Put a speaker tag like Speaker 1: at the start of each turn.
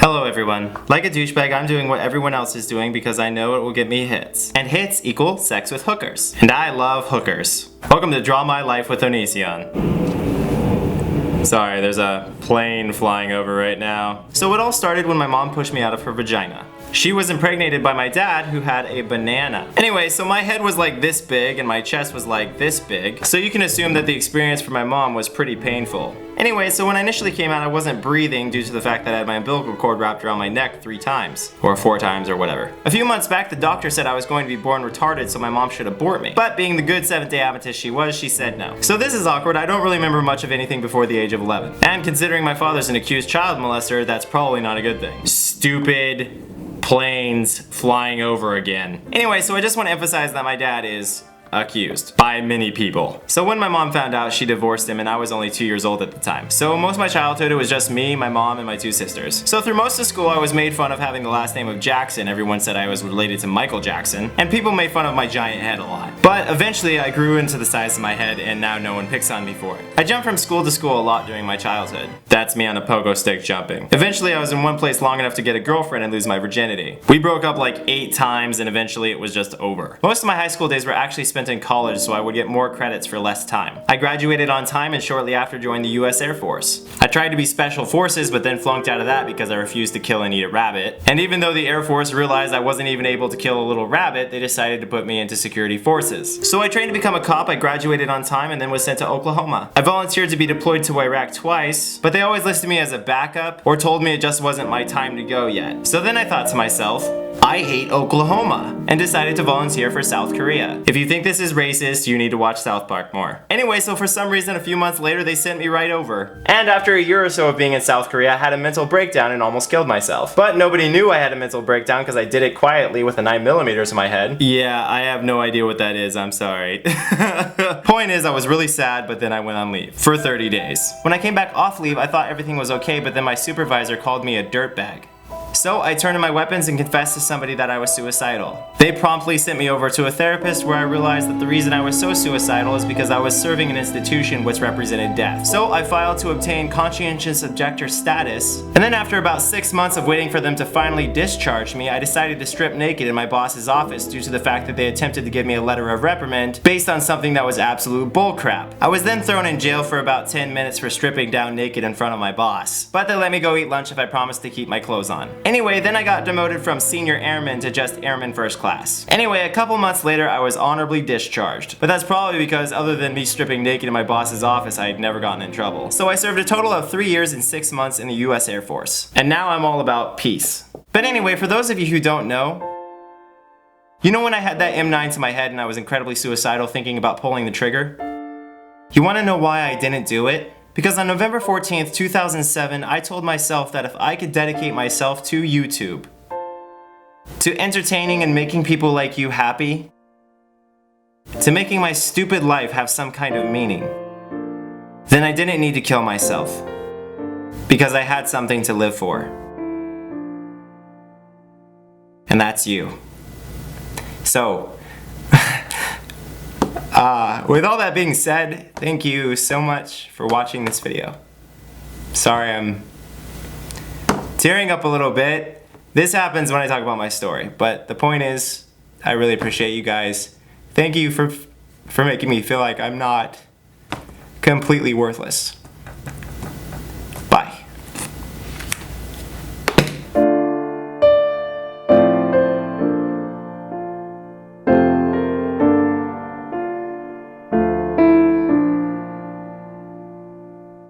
Speaker 1: Hello everyone. Like a douchebag, I'm doing what everyone else is doing because I know it will get me hits. And hits equal sex with hookers. And I love hookers. Welcome to Draw My Life with Onision. Sorry, there's a plane flying over right now. So it all started when my mom pushed me out of her vagina. She was impregnated by my dad, who had a banana. Anyway, so my head was like this big and my chest was like this big, so you can assume that the experience for my mom was pretty painful. Anyway, so when I initially came out, I wasn't breathing due to the fact that I had my umbilical cord wrapped around my neck 3 times. Or 4 times, or whatever. A few months back, the doctor said I was going to be born retarded, so my mom should abort me. But being the good Seventh-day Adventist she was, she said no. So this is awkward. I don't really remember much of anything before the age of 11. And considering my father's an accused child molester, that's probably not a good thing. Stupid planes flying over again. Anyway, so I just want to emphasize that my dad is accused by many people. So when my mom found out, she divorced him and I was only 2 years old at the time. So most of my childhood it was just me, my mom, and my 2 sisters. So through most of school I was made fun of having the last name of Jackson. Everyone said I was related to Michael Jackson, and people made fun of my giant head a lot. But eventually I grew into the size of my head and now no one picks on me for it. I jumped from school to school a lot during my childhood. That's me on a pogo stick jumping. Eventually I was in one place long enough to get a girlfriend and lose my virginity. We broke up like 8 times and eventually it was just over. Most of my high school days were actually spent in college, so I would get more credits for less time. I graduated on time and shortly after joined the US Air Force. I tried to be special forces but then flunked out of that because I refused to kill and eat a rabbit. And even though the Air Force realized I wasn't even able to kill a little rabbit, they decided to put me into security forces. So I trained to become a cop, I graduated on time, and then was sent to Oklahoma. I volunteered to be deployed to Iraq twice, but they always listed me as a backup or told me it just wasn't my time to go yet. So then I thought to myself, I hate Oklahoma, and decided to volunteer for South Korea. If you think this is racist, you need to watch South Park more. Anyway, so for some reason a few months later they sent me right over. And after a year or so of being in South Korea, I had a mental breakdown and almost killed myself. But nobody knew I had a mental breakdown because I did it quietly with a 9mm to my head. Yeah, I have no idea what that is, I'm sorry. Point is, I was really sad, but then I went on leave for 30 days. When I came back off leave, I thought everything was okay, but then my supervisor called me a dirtbag. So I turned to my weapons and confessed to somebody that I was suicidal. They promptly sent me over to a therapist where I realized that the reason I was so suicidal is because I was serving an institution which represented death. So I filed to obtain conscientious objector status, and then after about 6 months of waiting for them to finally discharge me, I decided to strip naked in my boss's office due to the fact that they attempted to give me a letter of reprimand based on something that was absolute bullcrap. I was then thrown in jail for about 10 minutes for stripping down naked in front of my boss, but they let me go eat lunch if I promised to keep my clothes on. Anyway, then I got demoted from senior airman to just airman first class. Anyway, a couple months later I was honorably discharged. But that's probably because other than me stripping naked in my boss's office, I had never gotten in trouble. So I served a total of 3 years and 6 months in the US Air Force. And now I'm all about peace. But anyway, for those of you who don't know, you know when I had that M9 to my head and I was incredibly suicidal thinking about pulling the trigger? You want to know why I didn't do it? Because on November 14th, 2007, I told myself that if I could dedicate myself to YouTube, to entertaining and making people like you happy, to making my stupid life have some kind of meaning, then I didn't need to kill myself. Because I had something to live for. And that's you. So, with all that being said, thank you so much for watching this video. Sorry I'm tearing up a little bit. This happens when I talk about my story, but the point is, I really appreciate you guys. Thank you for making me feel like I'm not completely worthless.